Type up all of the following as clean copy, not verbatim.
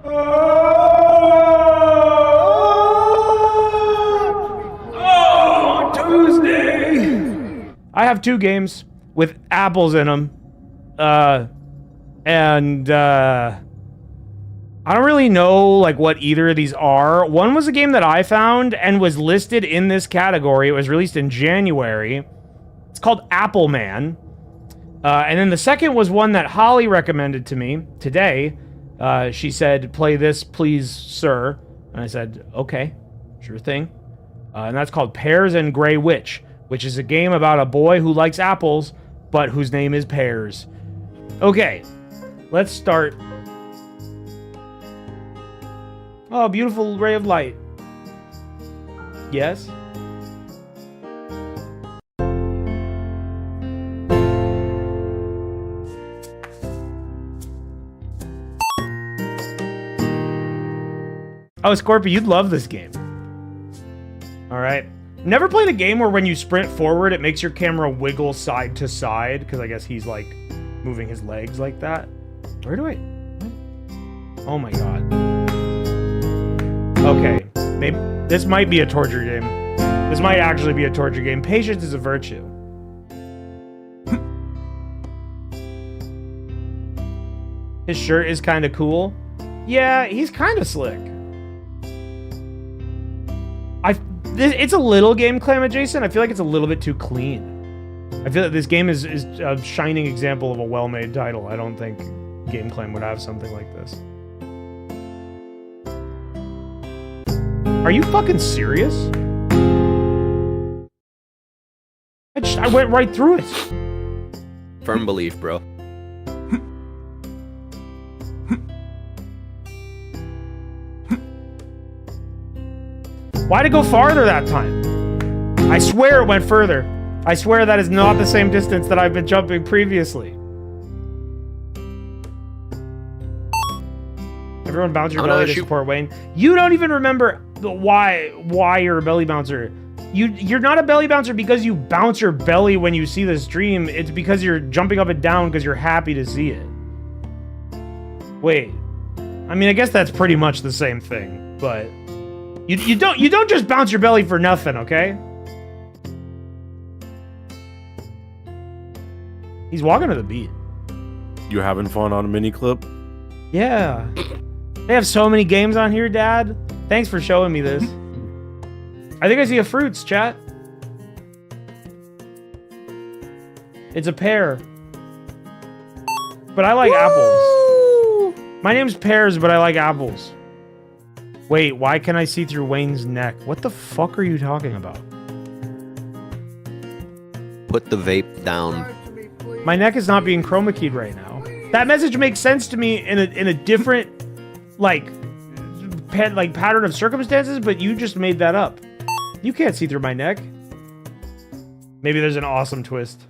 Oh, Tuesday. I have 2 games with apples in them. I don't really know like what either of these are. One was a game that I found and was listed in this category. It was released in January. It's called Apple Man. And then the second was one that Holly recommended to me today. She said, play this, please, sir. And I said, okay, sure thing. And that's called Pears and GreyWitch, which is a game about a boy who likes apples, but whose name is Pears. Okay, let's start. Oh, beautiful ray of light. Yes? Oh, Scorpio, you'd love this game. Alright. Never played a game where when you sprint forward, it makes your camera wiggle side to side, because I guess he's, like, moving his legs like that. Where do I... Oh my god. Okay, maybe this might be a torture game. This might actually be a torture game. Patience is a virtue. His shirt is kind of cool. Yeah, he's kind of slick. It's a little game clam adjacent. I feel like it's a little bit too clean. I feel like this game is a shining example of a well-made title. I don't think Game Clam would have something like this. Are you fucking serious? I went right through it. Firm belief, bro. Why'd it go farther that time? I swear it went further. I swear that is not the same distance that I've been jumping previously. Everyone bounce your belly to support Wayne. You don't even remember why you're a belly bouncer. You're not a belly bouncer because you bounce your belly when you see the stream. It's because you're jumping up and down because you're happy to see it. Wait. I mean, I guess that's pretty much the same thing, but you don't just bounce your belly for nothing, okay? He's walking to the beat. You having fun on a mini clip? Yeah. They have so many games on here, Dad. Thanks for showing me this. I think I see a fruits, chat. It's a pear. But I like apples. My name's Pears, but I like apples. Wait, why can I see through Wayne's neck? What the fuck are you talking about? Put the vape down. My neck is not being chroma keyed right now. That message makes sense to me in a different, like pattern of circumstances, but you just made that up. You can't see through my neck. Maybe there's an awesome twist.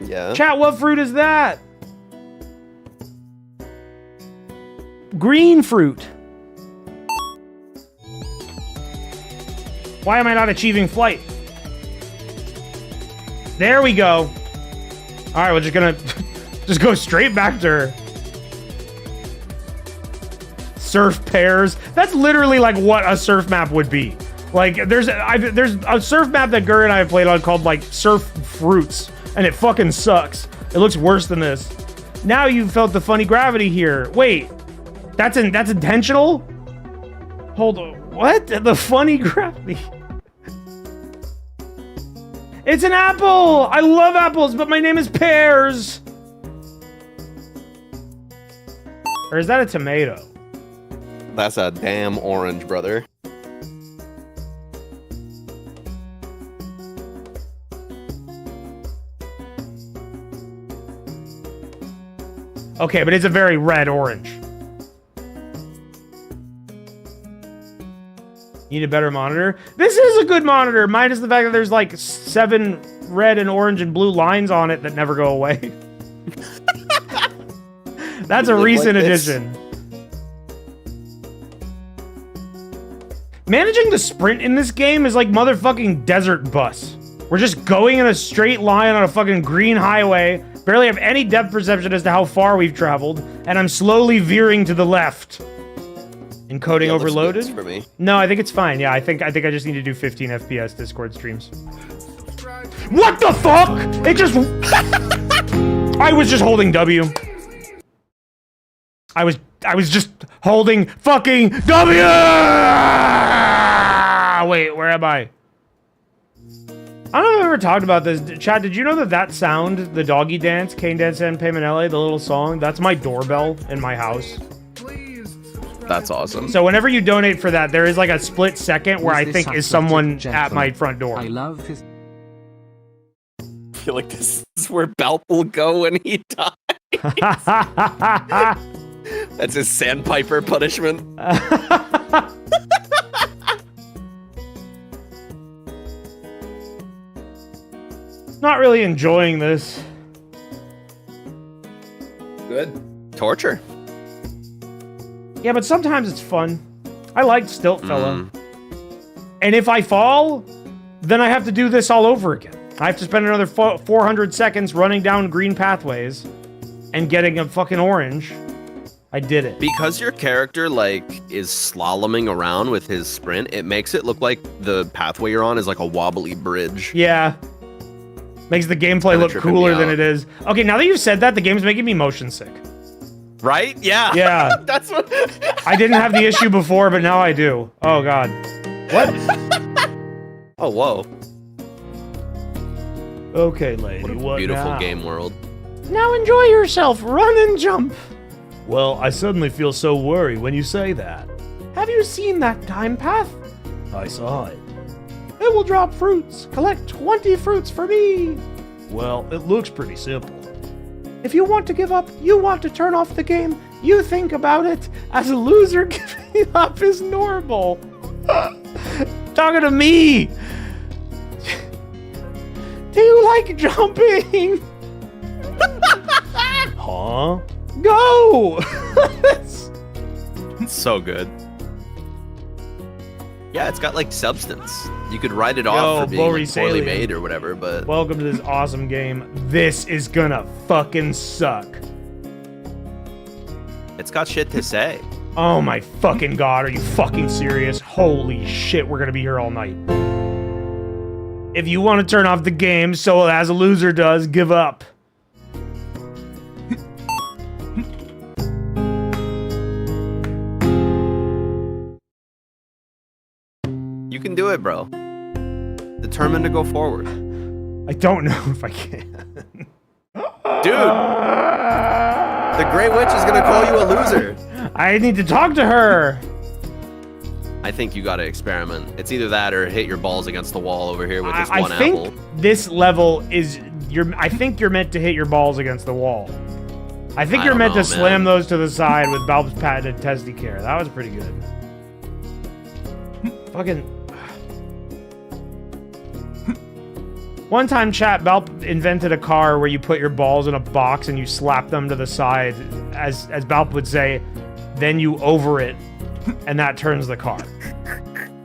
Yeah. Chat, what fruit is that? Green fruit. Why am I not achieving flight? There we go. All right, we're just gonna just go straight back to her. Surf Pears. That's literally like what a surf map would be. Like there's a surf map that Gur and I have played on called like Surf Fruits, and it fucking sucks. It looks worse than this. Now you felt the funny gravity here. Wait, that's intentional? Hold on. What? The funny gravity. It's an apple! I love apples, but my name is Pears! Or is that a tomato? That's a damn orange, brother. Okay, but it's a very red orange. Need a better monitor? This is a good monitor, minus the fact that there's like 7 red and orange and blue lines on it that never go away. That's a recent addition. Managing the sprint in this game is like motherfucking Desert Bus. We're just going in a straight line on a fucking green highway, Barely have any depth perception as to how far we've traveled, and I'm slowly veering to the left. Encoding Yeah, looks good overloaded? for me. No, I think it's fine. Yeah, I think I just need to do 15 FPS Discord streams. What the fuck? It just... I was just holding W. I was just holding fucking W! Wait, where am I? I don't know if I've ever talked about this. Chad, did you know that sound, the doggy dance, Cane Dance and Paymanele, the little song, that's my doorbell in my house? That's awesome. So whenever you donate for that, there is like a split second where I think is someone at my front door. I love his... I feel like this is where Balp will go when he dies. That's his sandpiper punishment. Not really enjoying this. Good. Torture. Yeah, but sometimes it's fun. I liked Stilt Fella. And if I fall, then I have to do this all over again. I have to spend another 400 seconds running down green pathways and getting a fucking orange. I did it. Because your character, like, is slaloming around with his sprint, it makes it look like the pathway you're on is like a wobbly bridge. Yeah. Makes the gameplay Kinda look tripping cooler me than out. it is. Okay, now that you've said that, the game's making me motion sick. Right? Yeah. Yeah. That's what... I didn't have the issue before, but now I do. Oh, God. What? Oh, whoa. Okay, lady, what Beautiful now? game world. Now enjoy yourself, run and jump. Well, I suddenly feel so worried when you say that. Have you seen that time path? I saw it. It will drop fruits. Collect 20 fruits for me. Well, it looks pretty simple. If you want to give up, you want to turn off the game, you think about it. As a loser, giving up is normal. Talking to me. Do you like jumping? Huh? Go! So good. Yeah, it's got like substance. You could write it off for being like, poorly Borisalian. made or whatever, but Welcome to this awesome game. This is gonna fucking suck. it's got shit to say. Oh my fucking god, are you fucking serious? Holy shit, we're gonna be here all night. If you want to turn off the game, so as a loser does, give up. You can do it, bro. Determined to go forward. I don't know if I can. Dude! The GreyWitch is gonna call you a loser. I need to talk to her. I think you gotta experiment. It's either that or hit your balls against the wall over here with this one I think apple. this level is I think you're meant to hit your balls against the wall. I think I you're don't meant know, to slam man. those to the side with Balb's patented Testy Care. That was pretty good. Fucking. One time, chat, Balp invented a car where you put your balls in a box and you slap them to the side, as Balp would say, then you over it, and that turns the car.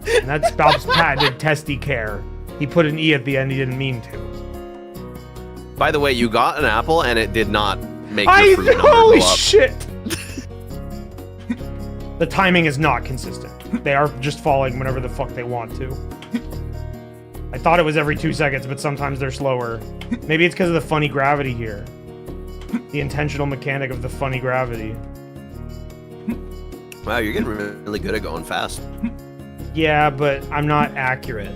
And that's Balp's patented Testy Care. He put an E at the end, he didn't mean to. By the way, you got an apple and it did not make your fruit number Holy go up. shit! The timing is not consistent. They are just falling whenever the fuck they want to. I thought it was every 2 seconds, but sometimes they're slower. Maybe it's because of the funny gravity here. The intentional mechanic of the funny gravity. Wow, you're getting really good at going fast. Yeah, but I'm not accurate.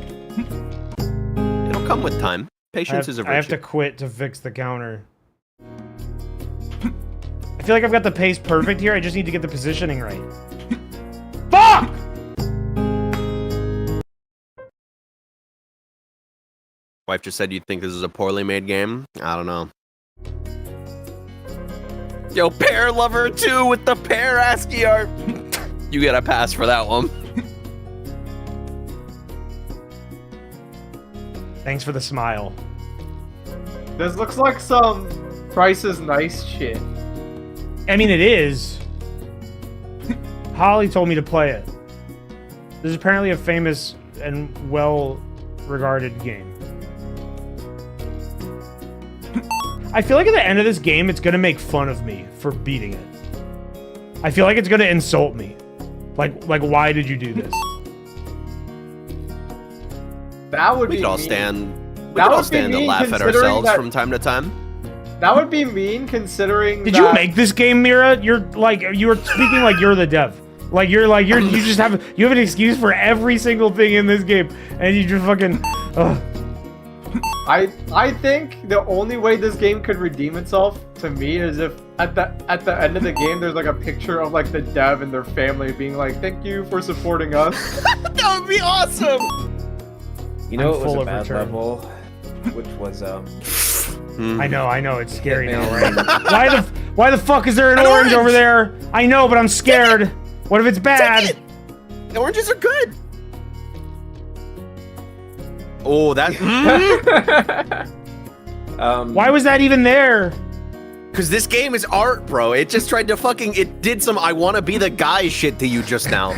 It'll come with time. Patience is a virtue. I have to quit to fix the counter. I feel like I've got the pace perfect here. I just need to get the positioning right. Fuck! Wife just said you'd think this is a poorly made game. I don't know. Yo, Pear Lover 2 with the Pear ASCII art. You get a pass for that one. Thanks for the smile. This looks like some Price is Nice shit. I mean, it is. Holly told me to play it. This is apparently a famous and well-regarded game. I feel like at the end of this game, it's gonna make fun of me for beating it. I feel like it's gonna insult me. Like why did you do this? That would We be could all mean. stand. We That could all would be stand to mean laugh at considering ourselves that- from time to time. That would be mean considering. Did that you make this game, Mira? You're like you were speaking like you're the dev. You just have an excuse for every single thing in this game, and you just fucking. Ugh. I think the only way this game could redeem itself to me is if at the end of the game there's like a picture of like the dev and their family being like, "Thank you for supporting us." That would be awesome. You know, I'm it was full a of bad return. level, which was I know, it's scary now, man. right? Why the fuck is there an orange over there? I know, but I'm scared. What if it's bad? The oranges are good. Oh, that. Why was that even there? Because this game is art, bro. It just tried to it did some I want to be the guy shit to you just now.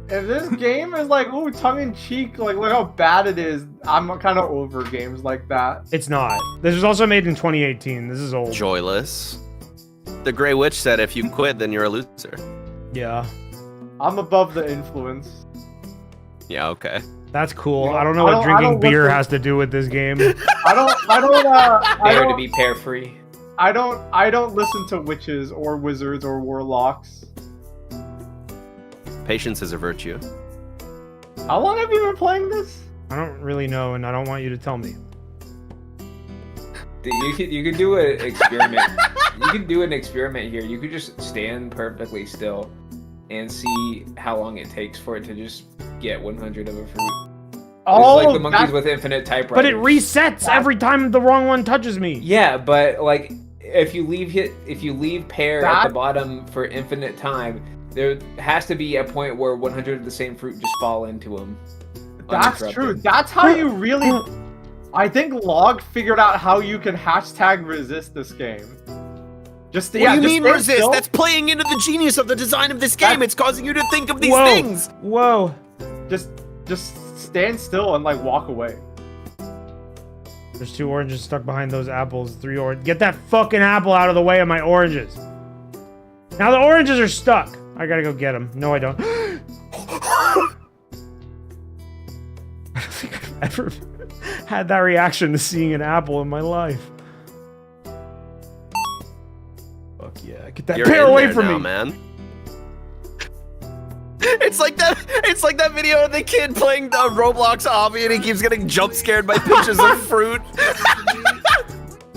If this game is like, ooh, tongue in cheek, like look how bad it is. I'm kind of over games like that. It's not. This was also made in 2018. This is old. Joyless. The GreyWitch said if you quit, then you're a loser. Yeah, I'm above the influence. Yeah, okay. that's cool. You know, I don't know I what don't drinking beer listen- has to do with this game. I better to don't, be pair free. I don't listen to witches or wizards or warlocks. Patience is a virtue. How long have you been playing this? I don't really know, and I don't want you to tell me. Dude, you could do an experiment. You could do an experiment here. You could just stand perfectly still and see how long it takes for it to just get 100 of a fruit. Oh, It's like the monkeys that's- with infinite typewriters. But it resets every time the wrong one touches me. Yeah, but like if you leave pair at That- the bottom for infinite time, there has to be a point where 100 of the same fruit just fall into them. That's true. That's how you really. I think Log figured out how you can hashtag resist this game. Just What yeah, do you just mean stay resist? still. That's playing into the genius of the design of this game. It's causing you to think of these Whoa. things. Whoa. Just stand still and like walk away. There's 2 oranges stuck behind those apples. 3 orange. Get that fucking apple out of the way of my oranges. Now the oranges are stuck. I gotta go get them. No, I don't. I don't think I've ever had that reaction to seeing an apple in my life. Fuck yeah. Get that You're pear in away there from now, me. man. It's like that video of the kid playing the Roblox obby and he keeps getting jump scared by pictures of fruit.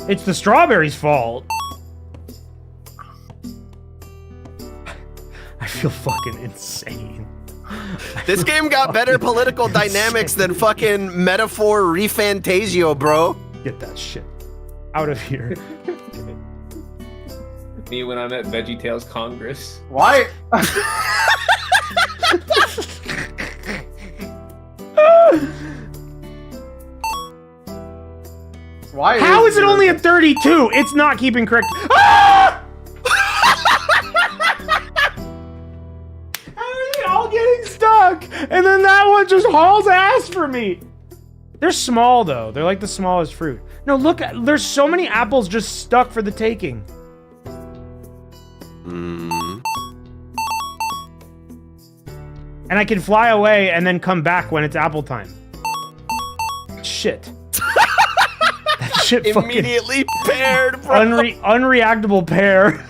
It's the strawberry's fault. I feel fucking insane. This game got better political dynamics than fucking Metaphor Refantasio, bro. Get that shit out of here. Me when I'm at VeggieTales Congress. Why? Why? How is it only a 32? It's not keeping correct. Ah! How are they all getting stuck? And then that one just hauls ass for me. They're small though. They're like the smallest fruit. No, look, there's so many apples just stuck for the taking. And I can fly away and then come back when it's apple time. Shit. That shit fucking Immediately paired, bro. unreactable pear.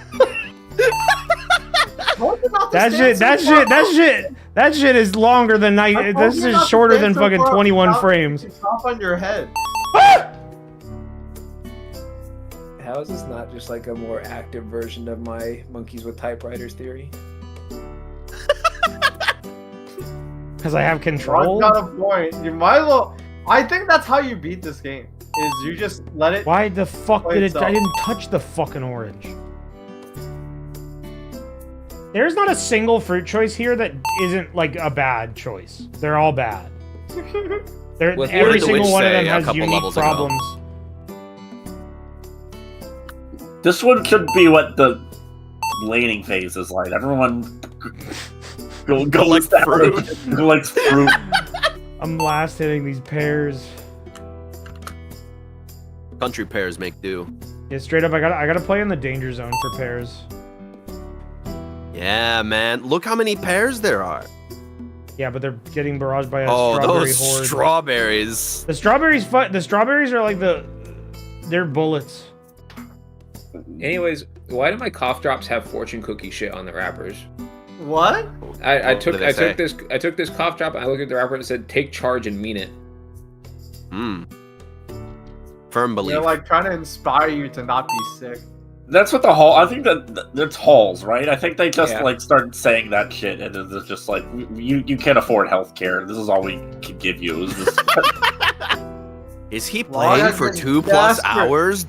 That shit is longer than night. This is shorter than fucking 21 frames. Top on your head. How is this not just like a more active version of my monkeys with typewriters theory? Because I have control. Got a point. You might as well. I think that's how you beat this game. Is you just let it. Why the fuck play did it? itself. I didn't touch the fucking orange. There's not a single fruit choice here that isn't like a bad choice. They're all bad. They're, What every did the single witch one of say them a has couple unique levels ago? problems. This one should be what the laning phase is like. Everyone goes down. fruit. Who likes fruit? I'm last hitting these pears. Country pears make do. Yeah, straight up, I gotta play in the danger zone for pears. Yeah, man. Look how many pears there are. Yeah, but they're getting barraged by a Oh, strawberry those horde. strawberries. The strawberries are like they're bullets. Anyways, why do my cough drops have fortune cookie shit on the wrappers? What? I What do they say? took this cough drop and I looked at the wrapper and it said take charge and mean it. Firm belief. They're like trying to inspire you to not be sick. That's what the hall. I think that's halls, right? I think they just Yeah. like started saying that shit, and it's just like you can't afford healthcare. This is all we can give you. Is this? Is he Why playing has for it 2+ desperate? hours? ...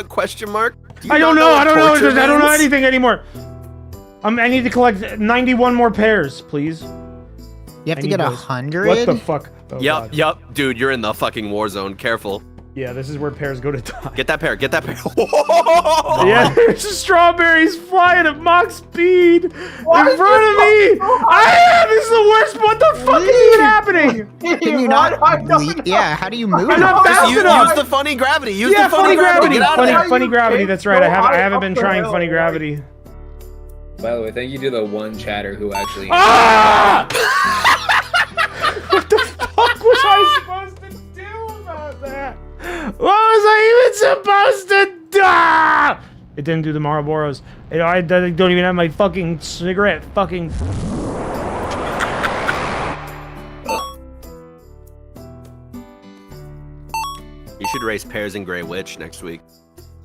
Question mark. Do you I don't not know. what I don't know. torture I don't know means? anything anymore. I need to collect 91 more pears, please. You have I to need get those. 100. What the fuck? Oh, Yup, God. yup, dude, you're in the fucking war zone. Careful. Yeah, this is where pears go to die. Get that pear. Get that pear. Yeah, there's strawberries flying at Mach speed in front of me. This is the worst. What the fuck is even happening? Can you not? Yeah, how do you move? I'm not Just fast use enough. the funny gravity. Use Yeah, the funny gravity. Get out of there. Funny gravity. That's right. I haven't been Up the trying hill, funny like- gravity. By the way, thank you to the one chatter who actually. Ah! What the fuck was I supposed to do about that? What was I even supposed to do? It didn't do the Marlboros. I don't even have my fucking cigarette fucking. You should race Pears and GreyWitch next week.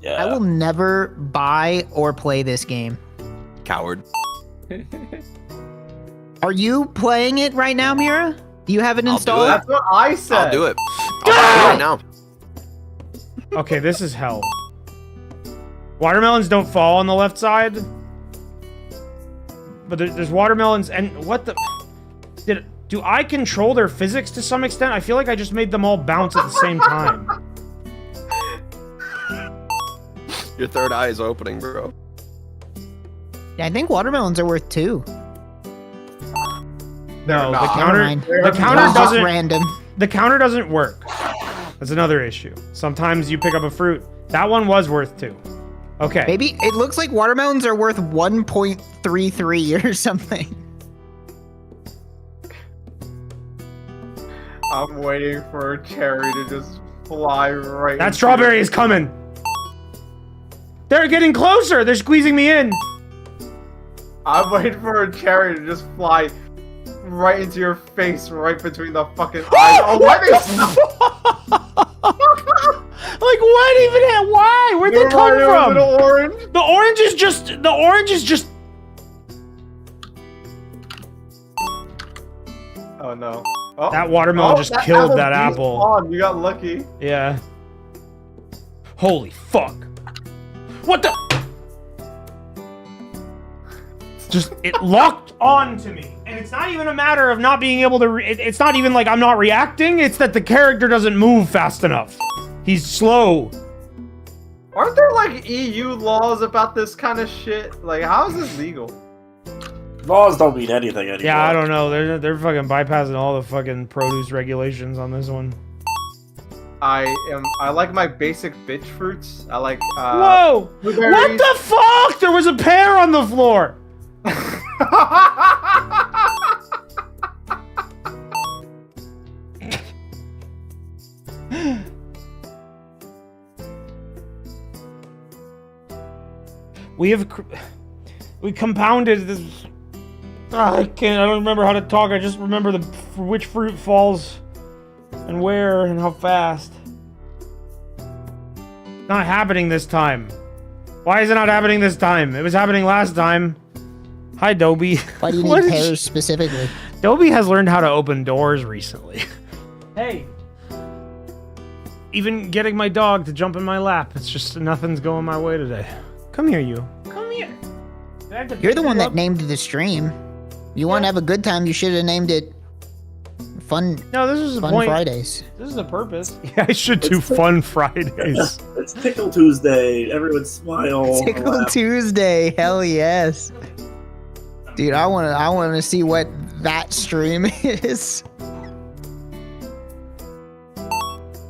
Yeah. I will never buy or play this game. Coward. Are you playing it right now, Mira? Do you have it I'll do installed? it. That's what I said. I'll do it. I'll do it right now. Okay, this is hell. Watermelons don't fall on the left side. But there's watermelons and what the... Do I control their physics to some extent? I feel like I just made them all bounce at the same time. Your third eye is opening, bro. Yeah, I think watermelons are worth 2. No, the not. Never counter... mind. The counter It's just doesn't... random. The counter doesn't work. That's another issue. Sometimes you pick up a fruit. That one was worth 2. Okay. Maybe it looks like watermelons are worth 1.33 or something. I'm waiting for a cherry to just fly right. That into strawberry it. is coming. They're getting closer. They're squeezing me in. I'm waiting for a cherry to just fly right into your face, right between the fucking eyes. Oh, what is Like what even? Why? Where'd they come from? Little orange. The orange is just. The orange is just. Oh no. Oh. That watermelon just killed that apple. Spawned. You got lucky. Yeah. Holy fuck. What the? Just, it locked on to me. And it's not even a matter of not being able to, it's not even like I'm not reacting, it's that the character doesn't move fast enough. He's slow. Aren't there like EU laws about this kind of shit? Like, how is this legal? Laws don't mean anything anymore. Yeah, I don't know. They're fucking bypassing all the fucking produce regulations on this one. I like my basic bitch fruits. I like Whoa! blueberries. What the fuck? There was a pear on the floor. We compounded this. I don't remember how to talk. I just remember which fruit falls and where and how fast. Not happening this time. Why is it not happening this time? It was happening last time. Hi, Dobie. Why do you What need is- pears specifically? Dobie has learned how to open doors recently. Hey. Even getting my dog to jump in my lap. It's just nothing's going my way today. Come here, you. Come here. Did I have to You're the pick one you that up? named the stream. You want to have a good time, you should have named it Fun No, this is the Fun point. Fridays. This is the purpose. Yeah, I should do Fun Fridays. It's Tickle Tuesday. Everyone smile. Tickle laugh. Tuesday, hell yes. Dude, I wanna see what that stream is.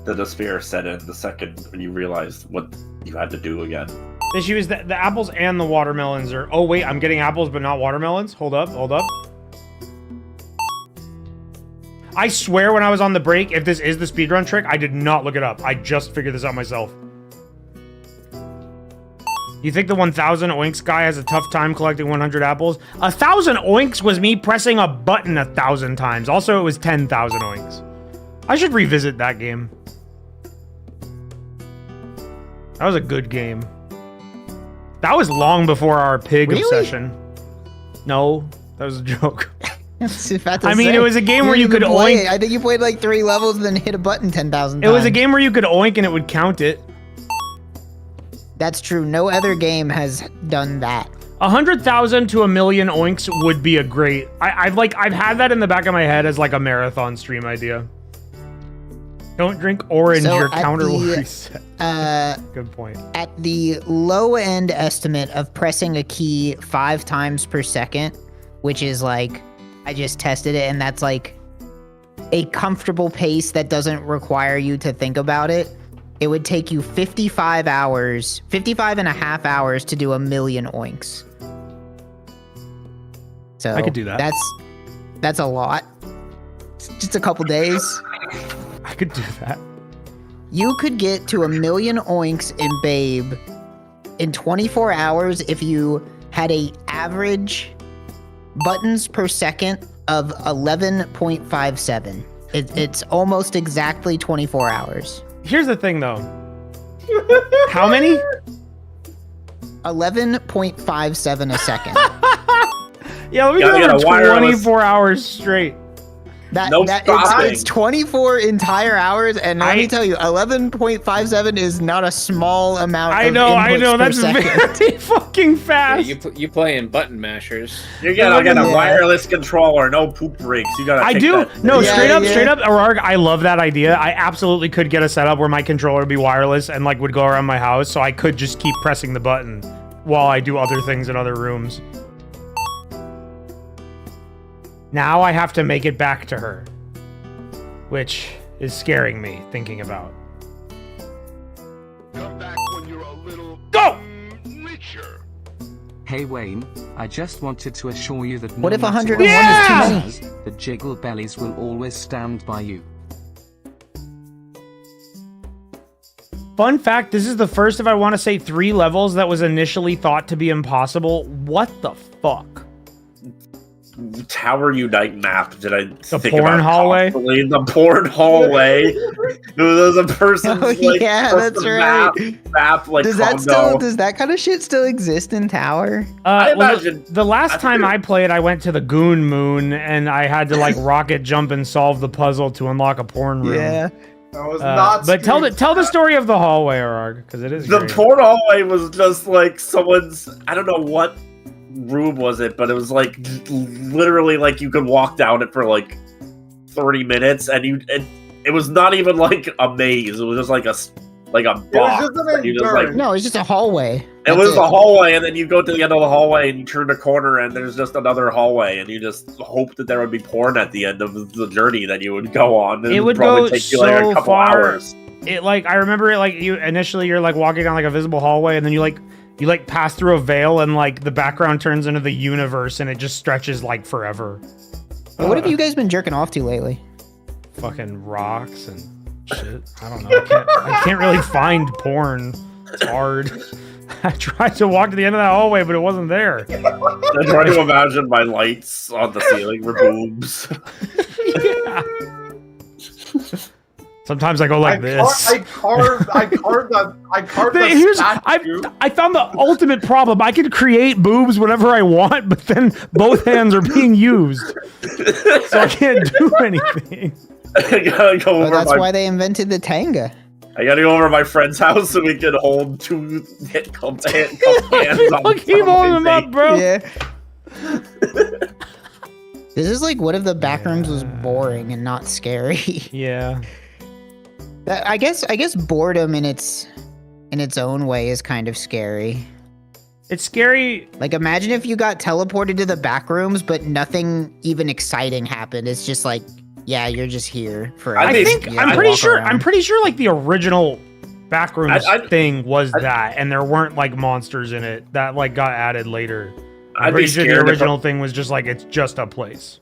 the despair set in the second when you realized what you had to do again. The issue is that the apples and the watermelons are... Oh, wait, I'm getting apples but not watermelons? Hold up, hold up. I swear when I was on the break, if this is the speedrun trick, I did not look it up. I just figured this out myself. You think the 1000 oinks guy has a tough time collecting 100 apples? 1000 oinks was me pressing a button 1,000 times. Also, it was 10,000 oinks. I should revisit that game. That was a good game. That was long before our pig obsession. No, that was a joke. I mean, it was a game where you could oink. I think you played like 3 levels and then hit a button 10,000 times. It was a game where you could oink and it would count it. That's true. No other game has done that. 100,000 to 1,000,000 oinks would be a great... I've had that in the back of my head as like a marathon stream idea. Don't drink orange, So your at counter will the, reset. Good point. At the low end estimate of pressing a key 5 times per second, which is like, I just tested it, and that's like a comfortable pace that doesn't require you to think about it. It would take you 55 hours, 55 and a half hours to do 1,000,000 oinks. So I could do that. That's a lot. It's just a couple days. I could do that. You could get to 1,000,000 oinks in Babe in 24 hours if you had a average buttons per second of 11.57. It's almost exactly 24 hours. Here's the thing, though. How many? 11.57 a second. Yeah, let me go for 24 hours straight. It's 24 entire hours, and let me tell you, 11.57 is not a small amount. I know. That's very fucking fast. Yeah, you play in button mashers. You gotta get a wireless controller, no poop breaks. You gotta. Straight up, Ararg. I love that idea. I absolutely could get a setup where my controller would be wireless and like would go around my house, so I could just keep pressing the button while I do other things in other rooms. Now I have to make it back to her, which is scaring me thinking about. Come back when you're a little richer. Hey Wayne, I just wanted to assure you that what if 101 is too many? The Jiggle Bellies will always stand by you. Fun fact, this is the first of, I want to say, 3 levels that was initially thought to be impossible. What the fuck? Tower Unite map did I the think porn about hallway? Constantly. The porn hallway. There's a person. Yeah, that's right. Map like does that kind of shit still exist in Tower? I imagine the last time I played, I went to the Goon Moon and I had to like rocket jump and solve the puzzle to unlock a porn room. Yeah. I was not. But tell the story of the hallway, Ararg, because it is the great. porn hallway was just like someone's. I don't know what room was it, but it was like literally like you could walk down it for like 30 minutes, and it was not even like a maze. It was just like a box. No, it's just a hallway. It was a hallway, and then you go to the end of the hallway, and you turn the corner, and there's just another hallway, and you just hope that there would be porn at the end of the journey that you would go on. And it would probably go take you so like a couple far. hours. It like I remember it like you're like walking down like a visible hallway, and then you pass through a veil, and like the background turns into the universe, and it just stretches like forever. What have you guys been jerking off to lately? Fucking rocks and shit. I don't know. I can't really find porn. It's hard. I tried to walk to the end of that hallway, but it wasn't there. I try to imagine my lights on the ceiling were boobs. Yeah. Sometimes I go like this. I carved Here's, I found the ultimate problem. I can create boobs whenever I want, but then both hands are being used, so I can't do anything. I gotta go over that's why they invented the Tanga. I gotta go over to my friend's house so we can hold 2 hands on keep holding them up, bro. Yeah. This is like, what if the backrooms was boring and not scary? Yeah. I guess boredom in its own way is kind of scary. It's scary. Like, imagine if you got teleported to the back rooms, but nothing even exciting happened. It's just like Yeah, you're just here for. I I think- think yeah, I'm walk pretty sure. around. I'm pretty sure like the original Backrooms I- thing was that, and there weren't like monsters in it that like got added later. I'm I'd be pretty sure the scared if original thing was just like it's just a place.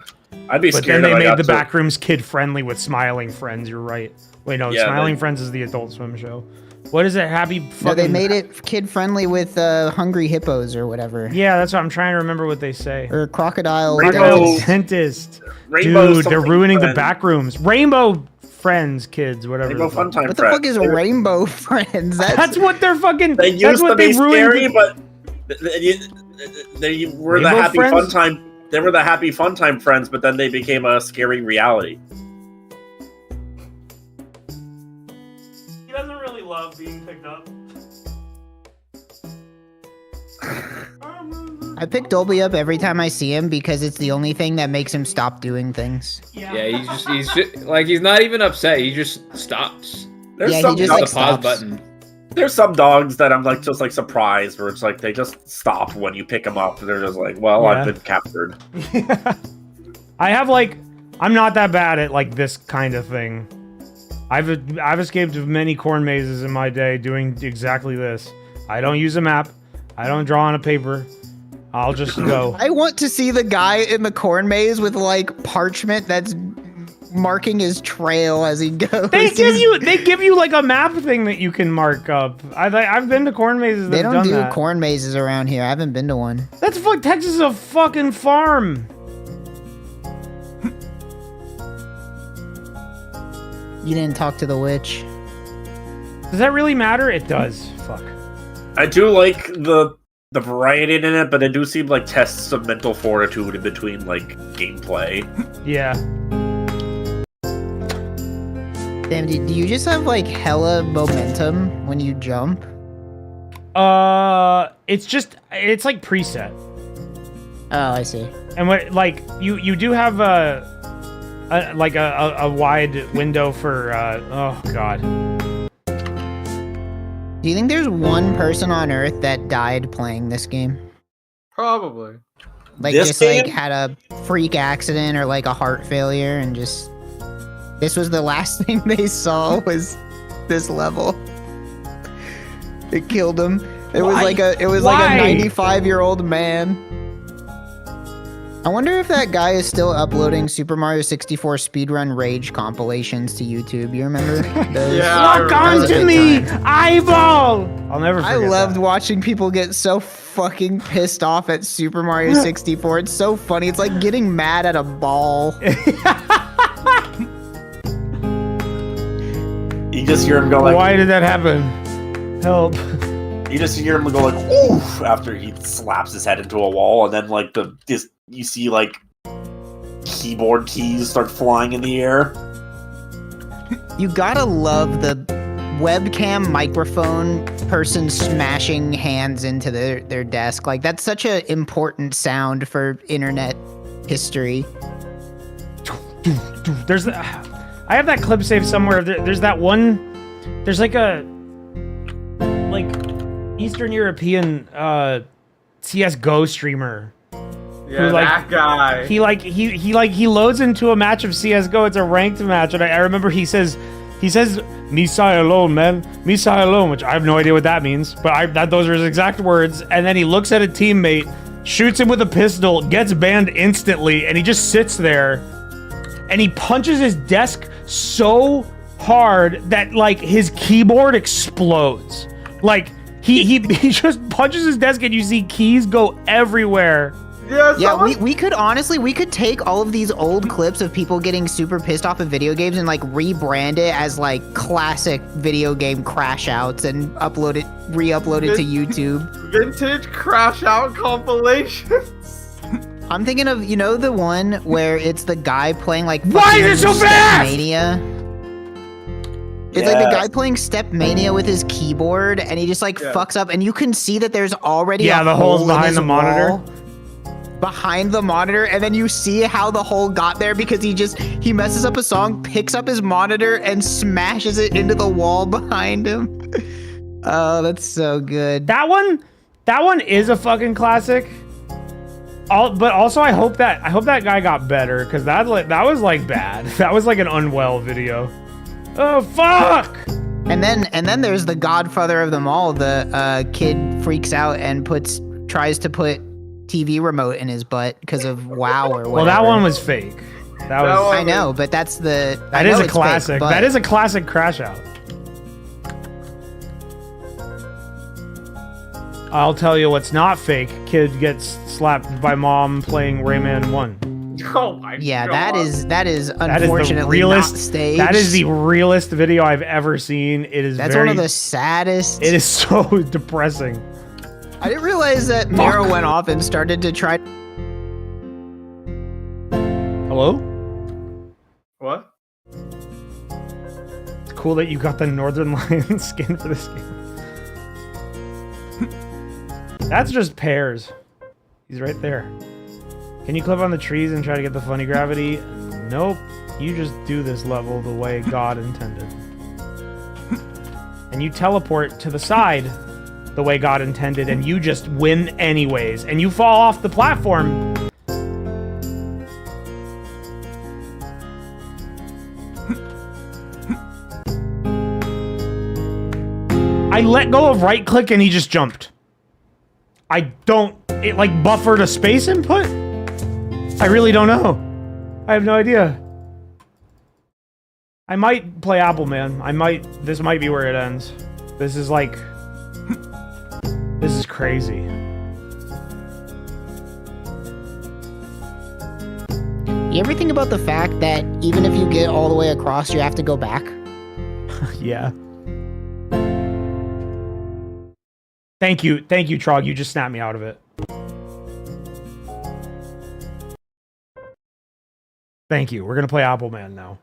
I'd be But scared then they if I made got the to- Backrooms kid friendly with Smiling Friends. You're right. Wait, no, Yeah, Smiling they- Friends is the Adult Swim show. What is it? Happy fucking. No, they made it kid friendly with Hungry Hippos or whatever. Yeah, that's what I'm trying to remember what they say. Or Crocodile. Rainbow- Dentist. Rainbow Dude, they're something ruining the friend. Backrooms. Rainbow Friends, kids, whatever. Rainbow the fuck. Funtime What the Friends. fuck is Rainbow Friends? That's what they're fucking. They that's used what to be they ruined. scary, but they were the Rainbow happy Friends? fun time. They were the happy fun time friends, but then they became a scary reality. He doesn't really love being picked up. I pick Dolby up every time I see him because it's the only thing that makes him stop doing things. Yeah, he's just like he's not even upset. He just stops. There's Yeah, he some just, dogs, like, The pause stops. button. there's some dogs that I'm like just like surprised, where it's like they just stop when you pick them up. They're just like, well, Yeah. I've been captured. I have like, I'm not that bad at like this kind of thing. I've escaped many corn mazes in my day doing exactly this. I don't use a map. I don't draw on a paper. I'll just go. I want to see the guy in the corn maze with like parchment that's marking his trail as he goes. They give you like a map thing that you can mark up. I've been to corn mazes. They That don't done do that. corn mazes around here. I haven't been to one. That's fuck. Texas is a fucking farm. You didn't talk to the witch. Does that really matter? It does. Fuck. I do like the variety in it, but it do seem like tests of mental fortitude in between like gameplay. Yeah. Damn, do you just have like hella momentum when you jump? It's like preset. Oh, I see. And what like you do have a wide window for oh god. Do you think there's one person on Earth that died playing this game? Probably. Like This just like game? had a freak accident or like a heart failure and just this was the last thing they saw was this level. It killed him. It was Why? like a Why? 95-year-old man. I wonder if that guy is still uploading Super Mario 64 speedrun rage compilations to YouTube. You remember those? Yeah, Lock That was a onto good me, time. eyeball. I'll never I forget. loved that. watching people get so fucking pissed off at Super Mario 64. It's so funny. It's like getting mad at a ball. You just hear him go like, Why did that happen? Help. you just hear him go like, oof, after he slaps his head into a wall, and then like you see like keyboard keys start flying in the air. You gotta love the webcam microphone person smashing hands into their desk. Like, that's such an important sound for internet history. There's I have that clip saved somewhere. There's that one. There's like a Eastern European CS:GO streamer. Yeah, Who, like, that guy. He loads into a match of CS:GO. It's a ranked match, and I remember he says "Misai alone, man, Misai alone," which I have no idea what that means, but those are his exact words. And then he looks at a teammate, shoots him with a pistol, gets banned instantly, and he just sits there, and he punches his desk so hard that like his keyboard explodes. Like he just punches his desk, and you see keys go everywhere. Yeah, Yeah, someone- we could take all of these old clips of people getting super pissed off at video games and like rebrand it as like classic video game crash outs and re-upload it to YouTube. vintage crash out compilations. I'm thinking of, you know, the one where it's the guy playing like Why is it fucking so fast? Stepmania? It's like the Yeah. guy playing Stepmania with his keyboard and he just like Yeah. fucks up and you can see that there's already Yeah, a the hole's hole in behind his the monitor. wall. Behind the monitor, and then you see how the hole got there because he messes up a song, picks up his monitor and smashes it into the wall behind him. Oh, that's so good. That one is a fucking classic. But also I hope that guy got better, because that was like bad. That was like an unwell video. Oh fuck! And then there's the godfather of them all. The kid freaks out and tries to put TV remote in his butt because of WoW or whatever. Well, that one was fake. That was. I know, but that's the. That is a classic. That is a classic crash out. I'll tell you what's not fake. Kid gets slapped by mom playing Rayman 1. Oh my Yeah, god. that is unfortunately not staged. That is the realest video I've ever seen. It is That's one of the saddest. It is so depressing. I didn't realize that Mero went off and started to try. Hello? What? It's cool that you got the Northern Lion skin for this game. That's just Pears. He's right there. Can you clip on the trees and try to get the funny gravity? Nope. You just do this level the way God intended. And you teleport to the side the way God intended, and you just win anyways. And you fall off the platform. I let go of right click and he just jumped. It like buffered a space input? I really don't know. I have no idea. I might play Appleman. This might be where it ends. This is like, this is crazy. You ever think about the fact that even if you get all the way across, you have to go back? Yeah. Thank you, Trog. You just snapped me out of it. Thank you. We're gonna play Appleman now.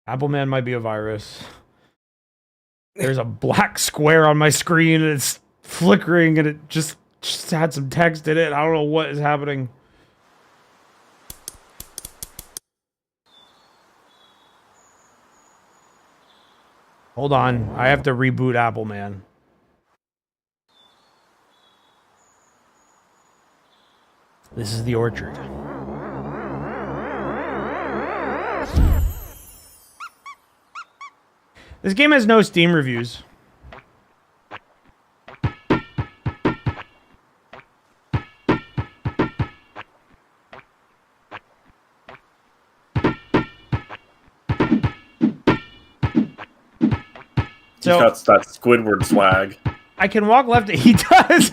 Appleman might be a virus. There's a black square on my screen and it's flickering and it just had some text in it. I don't know what is happening. Hold on. I have to reboot Appleman. This is the orchard. This game has no Steam reviews. So, that's that Squidward swag. I can walk left. He does.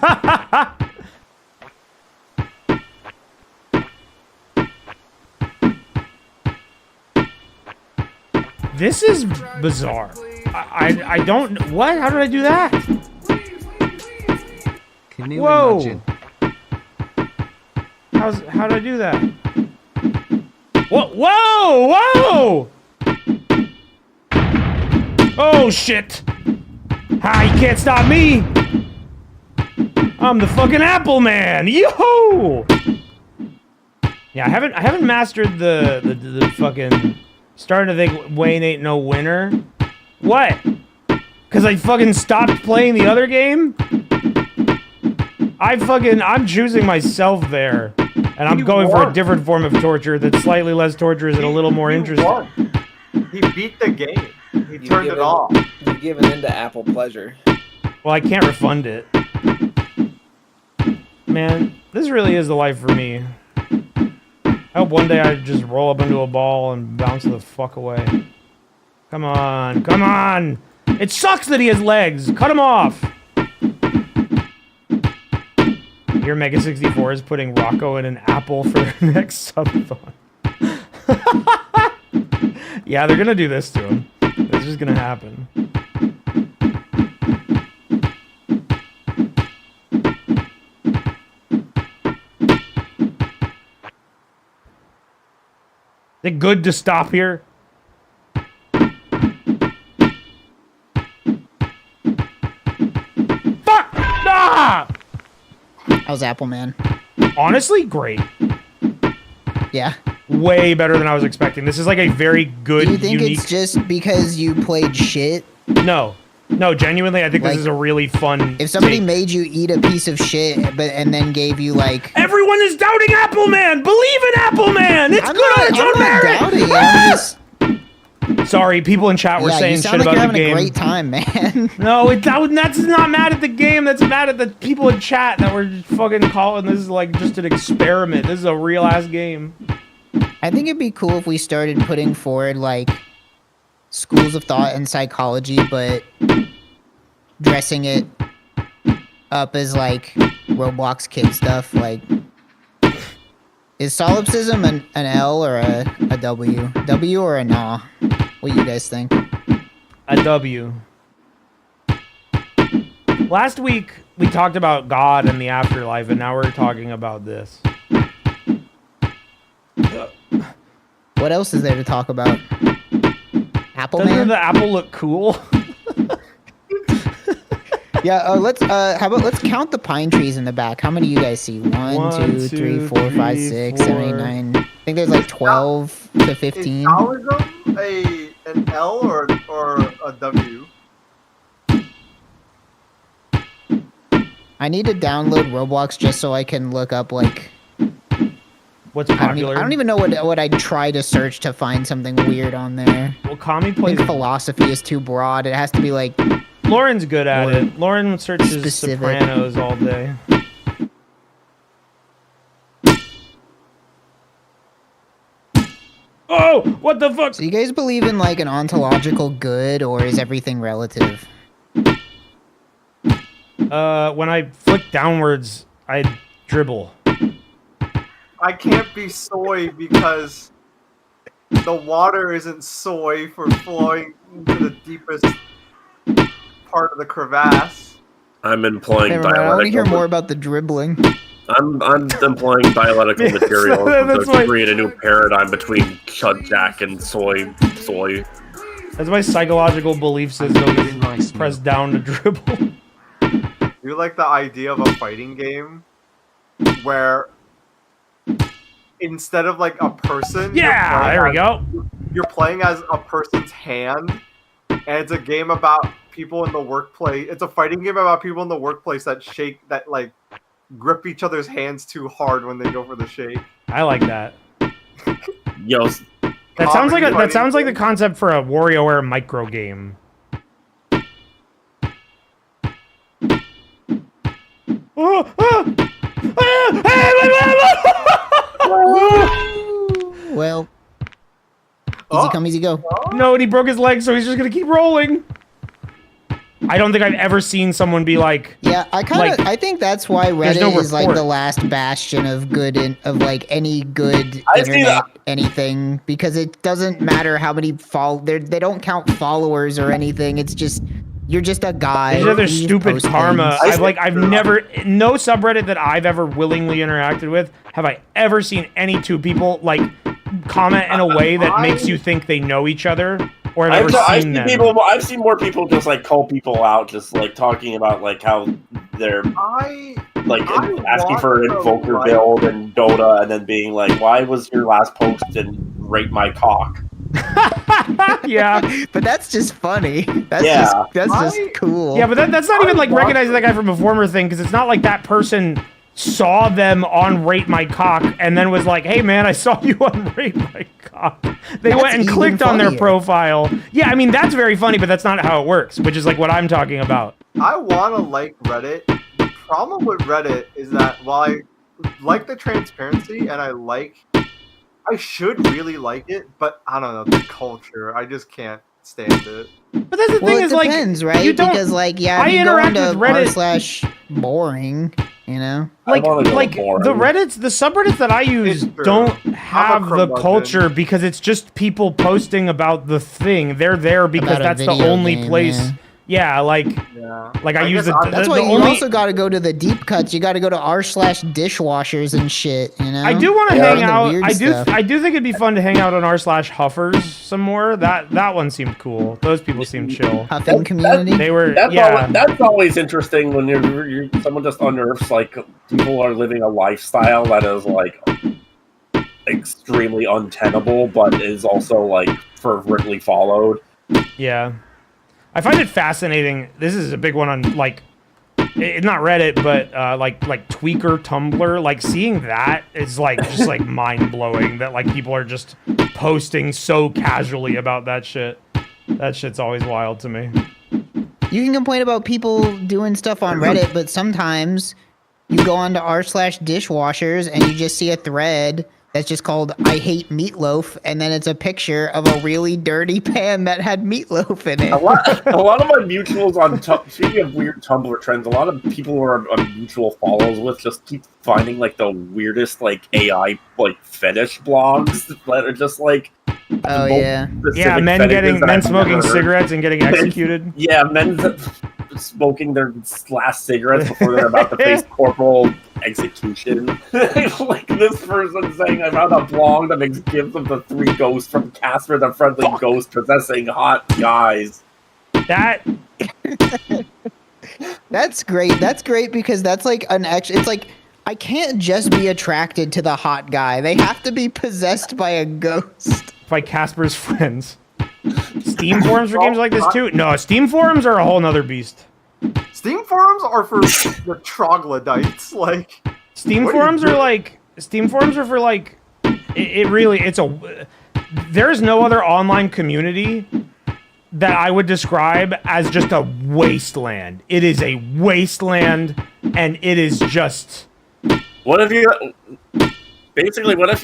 This is bizarre. I don't. What? How did I do that? Can you Whoa. imagine? How did I do that? Whoa! Oh shit! Ha! You can't stop me! I'm the fucking Apple Man! Yo! Yeah, I haven't mastered the fucking. Starting to think Wayne ain't no winner. What? Cause I fucking stopped playing the other game? I'm choosing myself there. And I'm going for a different form of torture that's slightly less torturous and a little more interesting. He beat the game. He turned it off. You've given in to Apple pleasure. Well, I can't refund it. Man, this really is the life for me. I hope one day I just roll up into a ball and bounce the fuck away. Come on, come on! It sucks that he has legs! Cut him off! Your Mega 64 is putting Rocco in an apple for their next subathon. Yeah, they're gonna do this to him. This is gonna happen. Is it good to stop here? Fuck! Ah! How's Appleman? Honestly, great. Yeah. Way better than I was expecting. This is like a very good, Do you think unique... it's just because you played shit? No. No, genuinely, I think Like, this is a really fun. If somebody take. made you eat a piece of shit, and then gave you like, Everyone is doubting Apple Man. Believe in Apple Man. It's I'm good. not, It's I'm on not merit. doubting it. I'm just, Sorry, people in chat were yeah, saying you shit sound like about you're the having a game. great time, man. No, that's not mad at the game. That's mad at the people in chat that were fucking calling this like just an experiment. This is a real ass game. I think it'd be cool if we started putting forward like schools of thought and psychology, but dressing it up as like Roblox kid stuff. Like, is solipsism an L or a W? W or a nah? What do you guys think? A W. Last week we talked about God and the afterlife, and now we're talking about this. What else is there to talk about? Apple Doesn't Man? the apple look cool? Yeah, how about let's count the pine trees in the back. How many do you guys see? 1, 2, 3, 4, 5, 6, 7, 8, 9. I think there's like 12 to 15. Is Taoism an L or a W? I need to download Roblox just so I can look up like What's I popular? don't even know what I'd try to search to find something weird on there. Well, Kami I plays. think philosophy is too broad. It has to be like Lauren's good at More it. Lauren searches specific. Sopranos all day. Oh, what the fuck? So you guys believe in like an ontological good, or is everything relative? When I flick downwards, I dribble. I can't be soy because the water isn't soy for flowing into the deepest part of the crevasse. I'm employing Never mind, I want to hear dialectical. more about the dribbling. I'm employing dialectical Yes, material that's to why- create a new paradigm between chud jack and soy. That's my psychological belief system. Really nice, Is press down to dribble. You like the idea of a fighting game where instead of like a person, Yeah, there we go. You're playing as a person's hand, and it's a game about people in the workplace. It's a fighting game about people in the workplace that like grip each other's hands too hard when they go for the shake. I like that. Yo, That sounds like Fighting the concept for a WarioWare micro game. Well, easy Oh. come, easy go. No, and he broke his leg, so he's just gonna keep rolling. I don't think I've ever seen someone be like, Yeah, I think that's why There's Reddit no is like report. the last bastion of good of like any good I see internet that. anything, because it doesn't matter how many they don't count followers or anything. It's just you're just a guy. there's other You just stupid post karma. things. I've never, no subreddit that I've ever willingly interacted with have I ever seen any two people like comment in a way that makes you think they know each other or have ever I've seen them. I've seen more people just like call people out, just like talking about like how they're like I asking for an want to invoker like- build and Dota, and then being like, "Why was your last post and rate my cock?" Yeah, But that's just funny. That's Yeah. just cool. yeah, but that's not I even like want recognizing that guy from a former thing, because it's not like that person saw them on Rate My Cock and then was like, "Hey man, I saw you on Rate My Cock." They That's went and even clicked on their funnier. profile. Yeah, I mean that's very funny, but that's not how it works, which is like what I'm talking about. I want to like Reddit. The problem with Reddit is that while I like the transparency and I should really like it, but I don't know, the culture, I just can't stand it. But that's the Well, thing it is like depends, right? you don't Because like, yeah, I if you go interact into with Reddit- r/boring, you know. like wanna go like boring. the subreddits that I use It's true. don't I'm have a the curmudgeon. culture because it's just people posting about the thing. They're there because About a that's the video only game, place. yeah. Yeah, like Yeah. I use guess the I'm- That's the why you only. also got to go to the deep cuts. You got to go to r/dishwashers and shit. You know. I do want to Find hang the out. weird I do. stuff. I do think it'd be fun to hang out on r/huffers some more. That one seemed cool. Those people seem chill. Huffing community. They were. That's Yeah. that's always interesting when you're someone just unearths like people are living a lifestyle that is like extremely untenable, but is also like fervently followed. Yeah. I find it fascinating. This is a big one on like, it's not Reddit, but like Tweaker Tumblr. Like seeing that is like just like mind blowing. That like people are just posting so casually about that shit. That shit's always wild to me. You can complain about people doing stuff on Reddit, but sometimes you go onto r/dishwashers and you just see a thread that's just called "I hate meatloaf," and then it's a picture of a really dirty pan that had meatloaf in it. A lot of my mutuals on speaking of weird Tumblr trends, a lot of people who are on mutual follows with just keep finding like the weirdest like AI like fetish blogs that are just like Oh yeah, men smoking cigarettes and getting executed. Yeah, men smoking their last cigarettes before they're about to face corporal execution. Like this person saying, I found a blog that makes gifs of the 3 ghosts from Casper the Friendly Ghost possessing hot guys. That's great. That's great because that's like an extra. It's like I can't just be attracted to the hot guy. They have to be possessed by a ghost. By Casper's friends. Steam forums for games like this too? No, Steam forums are a whole nother beast. Steam forums are for the troglodytes. Like Steam forums are for like there's no other online community that I would describe as just a wasteland. It is a wasteland, and it is just. What if you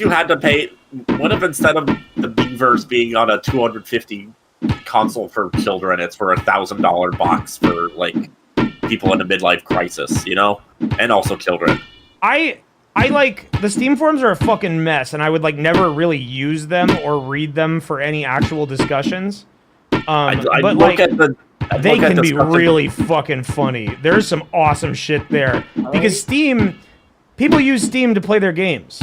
had to pay? What if instead of the Beavers being on a 250 console for children, it's for $1,000 box for like people in a midlife crisis, you know, and also children. I like the Steam forums are a fucking mess, and I would like never really use them or read them for any actual discussions. But like they can be really fucking funny. There's some awesome shit there because people use Steam to play their games.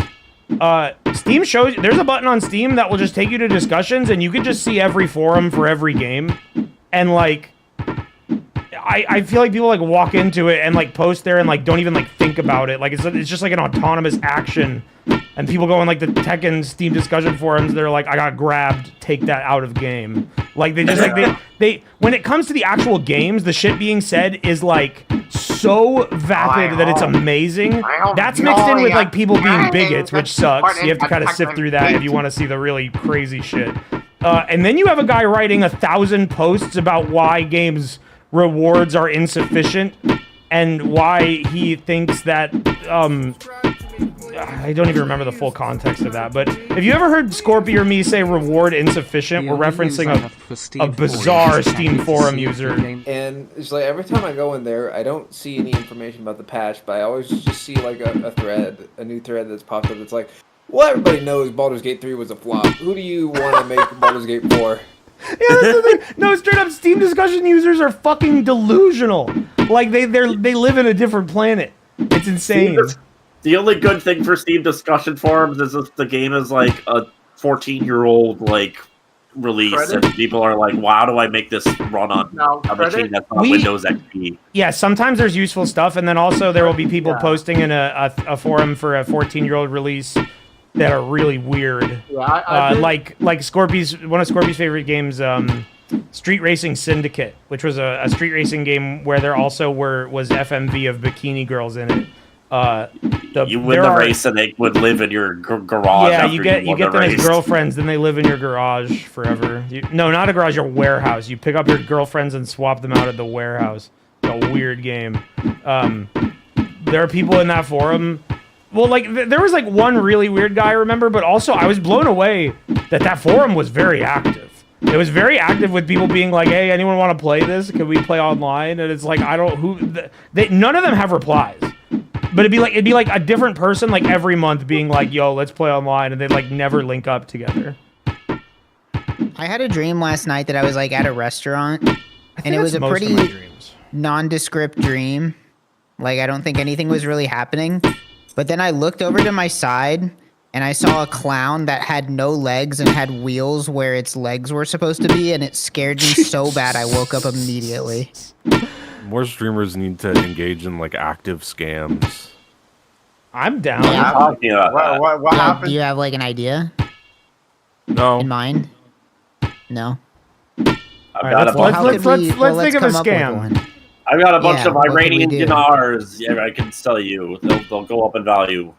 Steam shows there's a button on Steam that will just take you to discussions, and you can just see every forum for every game, and like I feel like people like walk into it and like post there and like don't even like think about it. Like it's just like an autonomous action, and people go in like the Tekken Steam discussion forums. They're like, I got grabbed. Take that out of game. Like they just like they when it comes to the actual games, the shit being said is like so vapid that it's amazing. That's mixed in with like people being bigots, which sucks. You have to kind of sift through that if you want to see the really crazy shit. And then you have a guy writing 1,000 posts about why games rewards are insufficient and why he thinks that I don't even remember the full context of that, but if you ever heard Scorpy or me say reward insufficient, we're referencing a bizarre Steam forum user. And it's like every time I go in there, I don't see any information about the patch, but I always just see like a new thread that's popped up. It's like, well, everybody knows Baldur's Gate 3 was a flop. Who do you want to make Baldur's Gate 4? Yeah, that's the thing. No, straight up, Steam discussion users are fucking delusional. Like they live in a different planet. It's insane. The only good thing for Steam discussion forums is if the game is like a 14-year-old like release, and people are like, "Wow, how do I make this run on a machine that's on Windows XP?" Yeah, sometimes there's useful stuff, and then also there will be people posting in a forum for a 14-year-old release that are really weird. Yeah, like Scorpy's one of Scorpy's favorite games, Street Racing Syndicate, which was a street racing game where there also was FMV of bikini girls in it. You win the race and they would live in your garage. Yeah, you get them as girlfriends, then they live in your garage forever. No, not a garage, your warehouse. You pick up your girlfriends and swap them out at the warehouse. It's a weird game. There are people in that forum. Well, like there was like one really weird guy I remember, but also I was blown away that forum was very active. It was very active with people being like, "Hey, anyone want to play this? Can we play online?" And it's like none of them have replies. But it'd be like a different person like every month being like, "Yo, let's play online," and they'd like never link up together. I had a dream last night that I was like at a restaurant, and it was a pretty nondescript dream. Like I don't think anything was really happening. But then I looked over to my side, and I saw a clown that had no legs and had wheels where its legs were supposed to be, and it scared me so bad I woke up immediately. More streamers need to engage in like active scams. I'm down. Yeah. What happened? Do you have like an idea No. in mind? No. I've All got right, a let's bunch. let's think of a come up with scam. one. I've got a bunch Yeah, of what can we Iranian do? dinars. Yeah, I can tell you, they'll go up in value.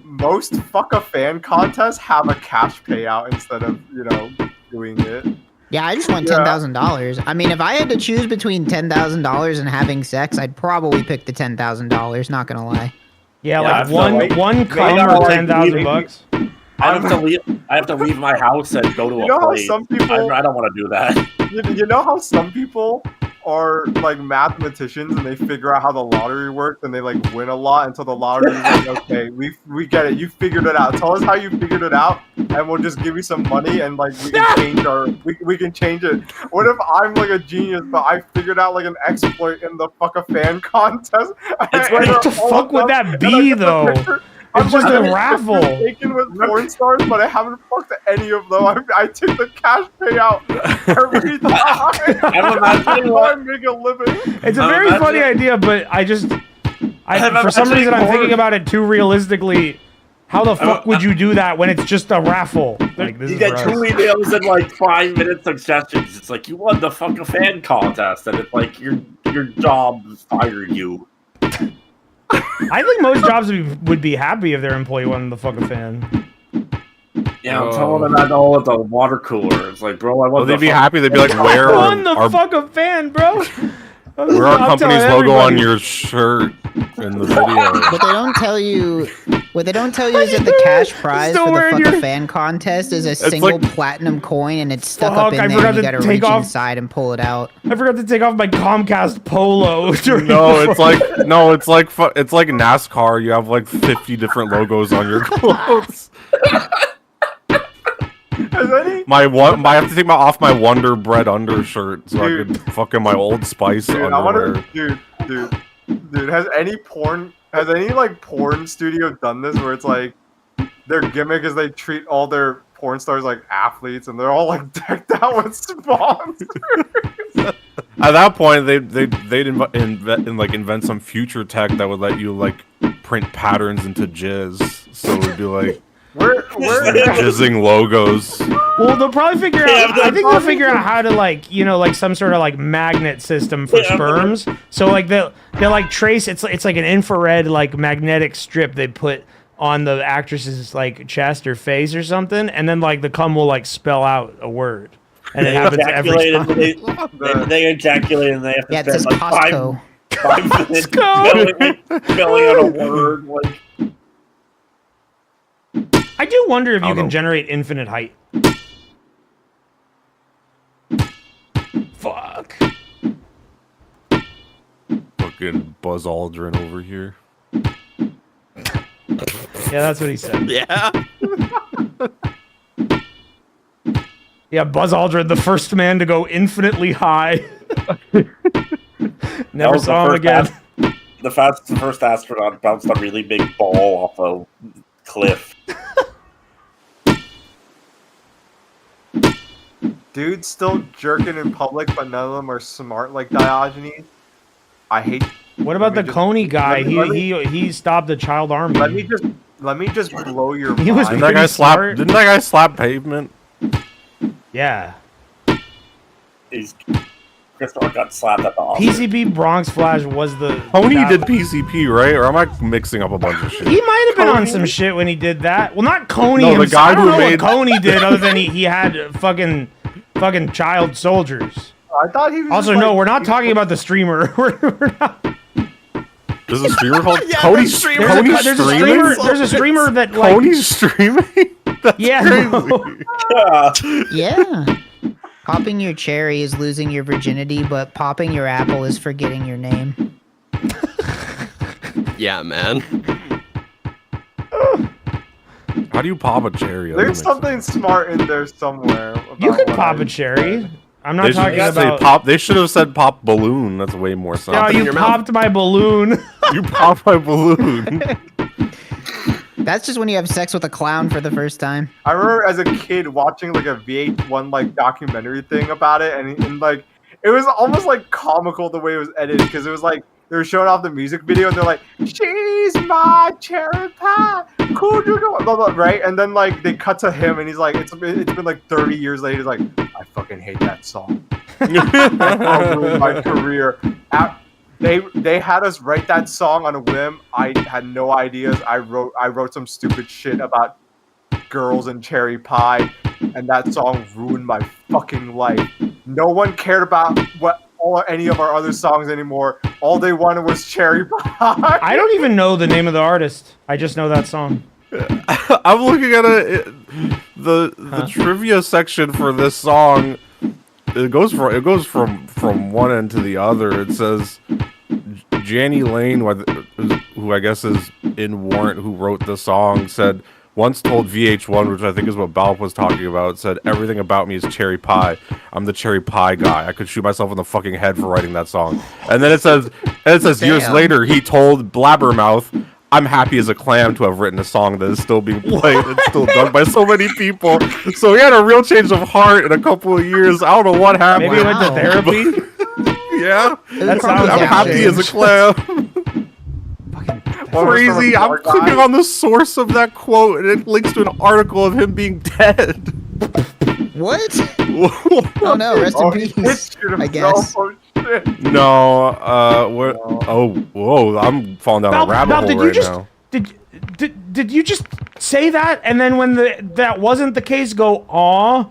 Most fuck a fan contests have a cash payout instead of doing it. Yeah, I just want Yeah. $10,000. I mean, if I had to choose between $10,000 and having sex, I'd probably pick the $10,000. Not gonna lie. Yeah, Yeah, like I feel like- one cum Maybe or like 10,000 maybe- bucks. I have to leave my house and go to You a know how place. some people, I don't want to do that. you know how some people are like mathematicians and they figure out how the lottery works and they like win a lot until the lottery is like, okay, we get it, you figured it out. Tell us how you figured it out, and we'll just give you some money and like we can change it. What if I'm like a genius, but I figured out like an exploit in the fuck a fan contest? It's What the fuck would that be though? It's just a raffle. Taken with porn stars, but I haven't fucked any of them. I take the cash payout every time. I'm imagining I what. make a living. It's a I'm very funny imagining- idea, but for some imagining reason I'm thinking porn. about it too realistically. How the fuck would you do that when it's just a raffle? Like this You is get gross. 2 emails in like 5 minute suggestions. It's like you won the fuck a fan contest, and it's like your job fired you. I think most jobs would be happy if their employee won the fuck a fan. Yeah, I'm telling them that all at the water cooler. It's like, bro, I Well, want. they'd be happy. They'd be like, "Where Won the our fuck a fan, bro. where our I'm telling company's logo on everybody. your shirt in the video?" What they don't tell you, is that the cash prize Still for the wearing fuck your- a fan contest is a single like- platinum coin, and it's stuck Fuck, up in I there. forgot And you to gotta take reach off- inside and pull it out. I forgot to take off my Comcast polo. during No, the- it's like NASCAR. You have like 50 different logos on your clothes. Has any I have to take off my Wonder Bread undershirt so I could fucking my Old Spice dude, I underwear. wanna dude, has any like porn studio done this where it's like their gimmick is they treat all their porn stars like athletes and they're all like decked out with sponsors? At that point, they'd invent some future tech that would let you like print patterns into jizz. So it would be like Where jizzing logos. Well, they'll probably figure Yeah, out. I think they'll figure out how to like some sort of like magnet system for sperms. So like they'll like trace. It's like an infrared like magnetic strip they put on the actress's like chest or face or something, and then like the cum will like spell out a word, and it happens every Ejaculate time. and they ejaculate and they have to Yeah, it says spend like Costco. 5 minutes Costco. spelling out a word. Like, I do wonder if I you don't can know. generate infinite height. Fuck. Fucking Buzz Aldrin over here. Yeah, that's what he said. Yeah. Yeah, Buzz Aldrin, the first man to go infinitely high. Never was the saw him first again. the first astronaut bounced a really big ball off a cliff. dudes still jerking in public, but none of them are smart like Diogenes? I hate. What about the Let me just- Coney guy? let me- He stopped the child army. Let me just blow your He was mind. Didn't that guy smart. Didn't that guy slap pavement? Yeah. Chris Rock got slapped at the office. PCP Bronx Flash was the. Tony that- did PCP, right? Or am I mixing up a bunch of shit? He might have been on Coney? some shit when he did that. Well, not Coney. No, the himself. guy I don't who know made- what Coney did, other than he had fucking child soldiers. I thought he was. Also, just, no, like, we're not talking about the streamer. We're not. There's a streamer called Yeah, Cody. the streamer. Cody's There's a streaming. streamer. There's a streamer that like. Cody's streaming. That's Yeah. crazy. Yeah. Yeah. Popping your cherry is losing your virginity, but popping your apple is forgetting your name. Yeah, man. How do you pop a cherry? That There's doesn't make something smart in there somewhere. You about could what pop I a cherry. said. I'm They not should talking just say about. pop. They should have said pop balloon. That's way more No, something. you your mouth. popped my balloon. You pop my balloon. That's just when you have sex with a clown for the first time. I remember as a kid watching like a VH1 like documentary thing about it, and like it was almost like comical the way it was edited because it was like they were showing off the music video, and they're like, "She's my cherry pie, cool, blah, blah, blah," right? And then like they cut to him, and he's like, it's been like 30 years later. He's like, "I fucking hate that song. That ruined my career." They had us write that song on a whim. I had no ideas. I wrote some stupid shit about girls and cherry pie, and that song ruined my fucking life. No one cared about any of our other songs anymore. All they wanted was cherry pie. I don't even know the name of the artist. I just know that song. I'm looking at the trivia section for this song. It goes from one end to the other. It says Janny Lane, who I guess is in Warrant, who wrote the song, said, once told VH1, which I think is what Balp was talking about, said, "Everything about me is cherry pie. I'm the cherry pie guy. I could shoot myself in the fucking head for writing that song." And then it says years later, he told Blabbermouth, "I'm happy as a clam to have written a song that is still being played and still done by so many people." So he had a real change of heart in a couple of years. I don't know what happened. Maybe he went to therapy. Yeah. That sounds I'm happy as a clam. Crazy. I'm clicking on the source of that quote, and it links to an article of him being dead. What? Oh no, rest in peace. I guess. No, what? Oh, whoa! I'm falling down a rabbit hole right now. Did you just say that, and then when that wasn't the case, go, "Aw"?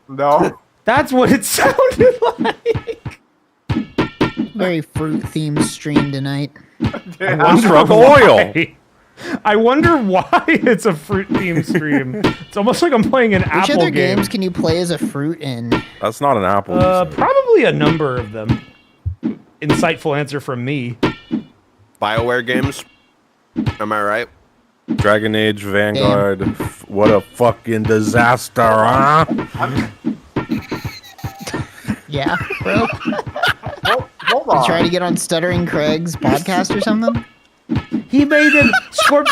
No. That's what it sounded like. Very fruit-themed stream tonight. I wonder why it's a fruit-themed stream. It's almost like I'm playing an Which Apple other game. games can you play as a fruit in? That's not an apple. Probably a number of them. Insightful answer from me. BioWare games. Am I right? Dragon Age, Vanguard. What a fucking disaster, huh? Yeah, bro. Hold on. You trying to get on Stuttering Craig's podcast or something? He made him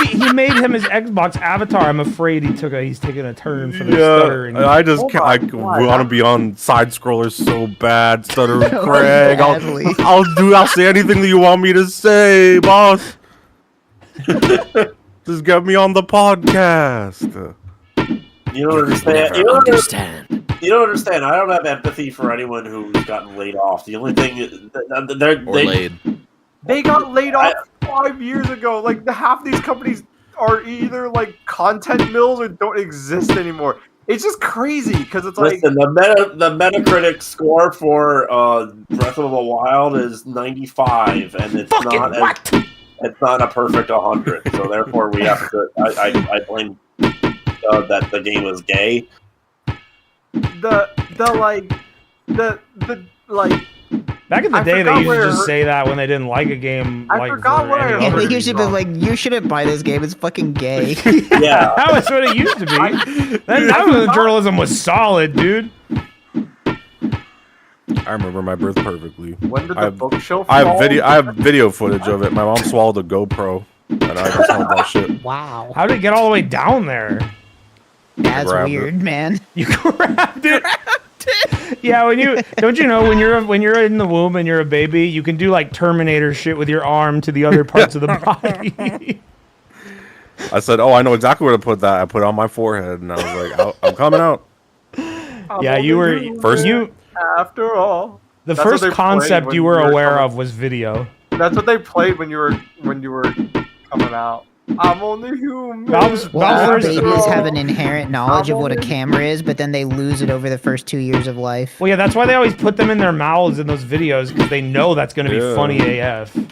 He made him his Xbox avatar. I'm afraid he's taking a turn for the stuttering. I want to be on side scrollers so bad, Stuttering Craig. I'll say anything that you want me to say, boss. Just get me on the podcast. You don't understand. You don't understand. I don't have empathy for anyone who's gotten laid off. The only thing they got laid off 5 years ago. Like half these companies are either like content mills or don't exist anymore. It's just crazy because it's like the Metacritic score for Breath of the Wild is 95, and it's not a perfect 100. So therefore, we have to. I blame that the game is gay. Back in the day, they used to just say that when they didn't like a game. I forgot what I heard. You should be like, you shouldn't buy this game. It's fucking gay. Yeah, that was what it used to be. That was when journalism was solid, dude. I remember my birth perfectly. When did the bookshelf I have video footage of it. My mom swallowed a GoPro, and I just held that shit. Wow. How did it get all the way down there? That's weird, man. You grabbed it. Yeah, when you're in the womb and you're a baby, you can do like Terminator shit with your arm to the other parts of the body. I said, "Oh, I know exactly where to put that." I put it on my forehead, and I was like, "I'm coming out." Yeah, you were first. After all, the first concept you were aware of was video. That's what they played when you were coming out. I'm only human. Babies have an inherent knowledge of what a camera is, but then they lose it over the first 2 years of life. Well, yeah, that's why they always put them in their mouths in those videos, because they know that's going to be funny AF. You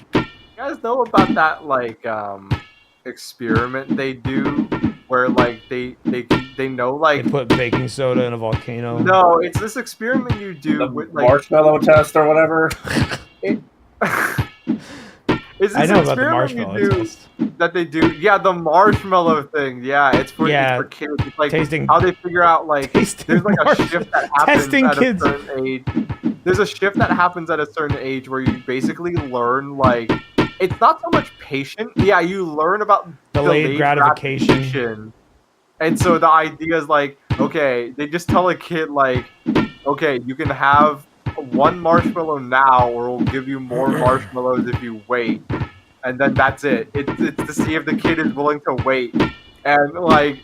guys know about that experiment they do where like they know like they put baking soda in a volcano? No, it's this experiment you do with like marshmallow test or whatever. Is this I know about the marshmallow test. That they do? Yeah, the marshmallow thing. Yeah, it's for kids. It's like how they figure out like there's like a shift that happens at a certain age. There's a shift that happens at a certain age where you basically learn like it's not so much patient. Yeah, you learn about delayed gratification. And so the idea is like, okay, they just tell a kid like, okay, you can have 1 marshmallow now, or we'll give you more marshmallows if you wait. And then that's it. It's to see if the kid is willing to wait. And like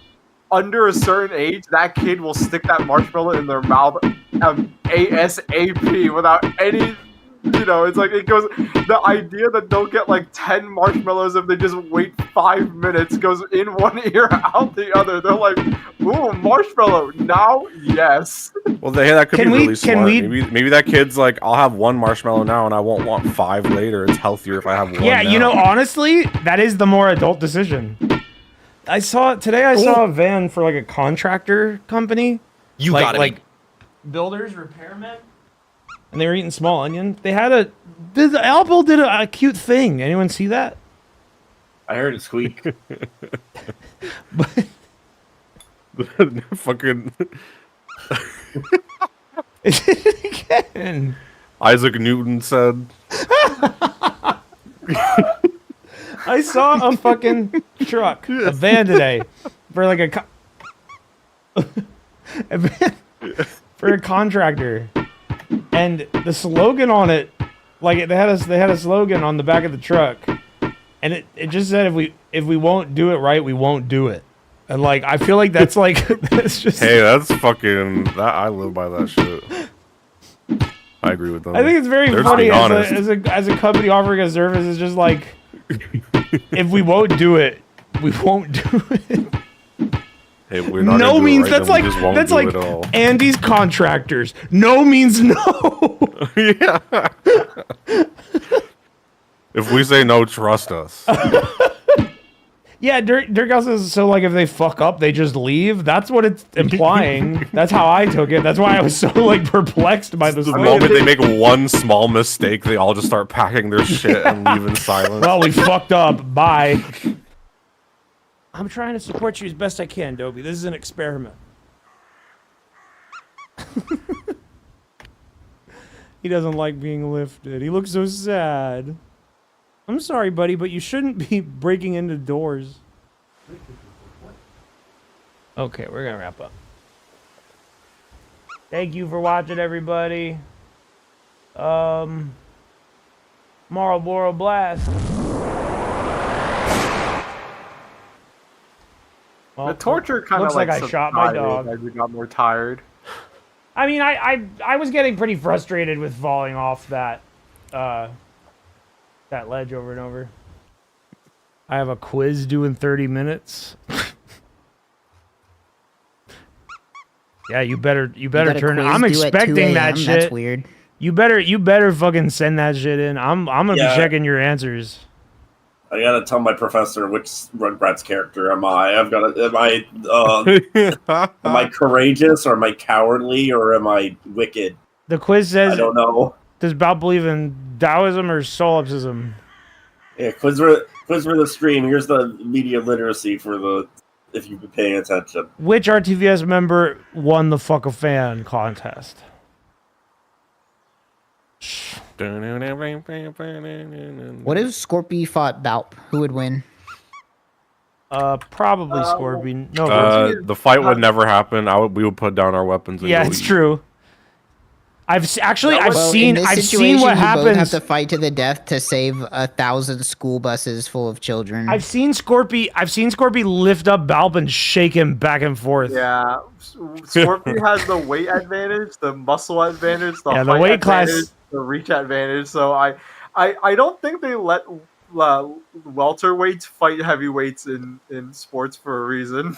under a certain age, that kid will stick that marshmallow in their mouth ASAP without any. It's like it goes. The idea that they'll get like 10 marshmallows if they just wait 5 minutes goes in one ear, out the other. They're like, "Ooh, marshmallow now, yes." Well, that could Can be we- really can smart. we- Maybe that kid's like, I'll have 1 marshmallow now, and I won't want 5 later. It's healthier if I have 1. Yeah, now. honestly, that is the more adult decision. I saw a van for like a contractor company. You like, gotta like builders, repairmen, and they were eating small onion. They had the Alpo did a cute thing. Anyone see that? I heard it squeak. But Fucking again. Isaac Newton said. I saw a fucking truck, a van today, for like a van for a contractor, and the slogan on it, like they had a slogan on the back of the truck, and it just said if we won't do it right, we won't do it, and like I feel like that's like that's just. Hey, that's fucking. I live by that shit. I agree with them. I think it's very They're funny being honest. as a company offering a service. It's just like, if we won't do it, we won't do it. Hey, we're not No gonna do it means right, that's then we like just won't that's do like it at all. Andy's contractors. No means no. Yeah. If we say no, trust us. Yeah, Dirk House says so. Like if they fuck up, they just leave. That's what it's implying. That's how I took it. That's why I was so like perplexed by this. The moment they make 1 small mistake, they all just start packing their shit and leave in silence. Well, we fucked up. Bye. I'm trying to support you as best I can, Dobie. This is an experiment. He doesn't like being lifted. He looks so sad. I'm sorry, buddy, but you shouldn't be breaking into doors. Okay, we're gonna wrap up. Thank you for watching, everybody. Marlboro Blast. Well, The torture kind of looks like I shot my dog. As we got more tired. I mean, I was getting pretty frustrated with falling off that ledge over and over. I have a quiz due in 30 minutes. Yeah, you better turn. I'm expecting that shit. That's weird. You better fucking send that shit in. I'm gonna be checking your answers. I gotta tell my professor which Rugrats character am I. Am I courageous or am I cowardly or am I wicked? The quiz says, I don't know. does Bob believe in Taoism or solipsism? Yeah, quiz for the stream. Here's the media literacy for the if you've been paying attention. Which RTVS member won the Fuck a Fan contest? What if Scorpy fought Balp? Who would win? Probably Scorpion. No, The fight would never happen. We would put down our weapons. And yeah, go it's eat. true. I've seen in this what situation, you both happens. have to fight to the death to save 1,000 school buses full of children. I've seen Scorpy lift up Balp and shake him back and forth. Yeah, Scorpio has the weight advantage, the muscle advantage, the Yeah, the height weight class- advantage, the reach advantage. So I don't think they let welterweights fight heavyweights in sports for a reason.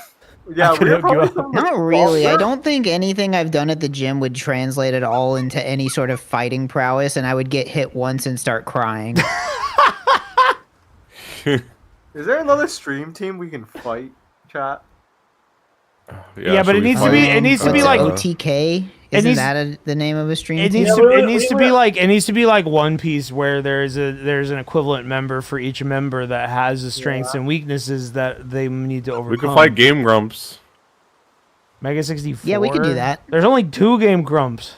Yeah, I could we're hook you probably up. some of the Not really. I closer- don't think anything I've done at the gym would translate at all into any sort of fighting prowess, and I would get hit once and start crying. Is there another stream team we can fight, chat? Yeah, but should it we needs to fight? be- it needs to be What's like- OTK. It Isn't needs- that the name of a stream It team? needs Yeah, to. we- It needs we to were- be like. It needs to be like One Piece, where there's an equivalent member for each member that has the strengths and weaknesses that they need to overcome. We could fight Game Grumps. Mega 64. Yeah, we could do that. There's only 2 Game Grumps.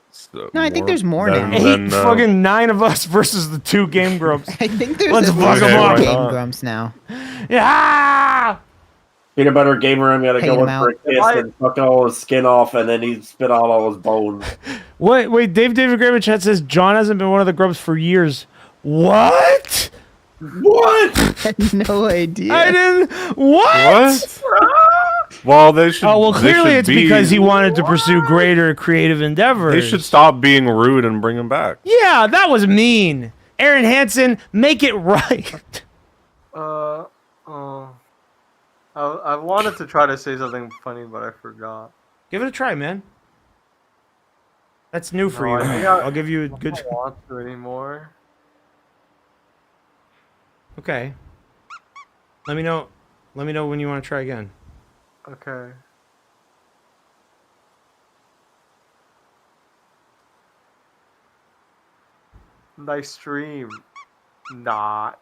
So No, I think there's more then- now. 8 then, fucking 9 of us versus the 2 Game Grumps. I think there's Let's at fuck least 'em four up. Game Grumps now. Yeah. Peanut Butter Gamer, I'm gonna Paying go him in for a out. kiss and fuck all his skin off, and then he spit out all his bones. Wait, David GreyWitch chat says John hasn't been one of the grubs for years. What? What? I had no idea. I didn't. What? Well, they should. Oh well, they clearly should it's be- because he wanted to pursue greater creative endeavors. They should stop being rude and bring him back. Yeah, that was mean. Aaron Hansen, make it right. I wanted to try to say something funny, but I forgot. Give it a try, man. That's new for No, you. I think I'll give you a I good. don't want to anymore. Okay. Let me know. Let me know when you want to try again. Okay. Nice stream. Not.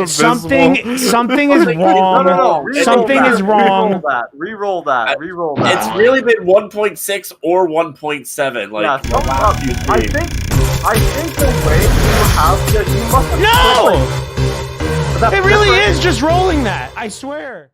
Something is wrong. No, Something is wrong. Reroll that. It's really been 1.6 or 1.7. Like, Yeah, the last few I streams. think the way you have this, you must have No! But that's It really different. is just rolling that. I swear.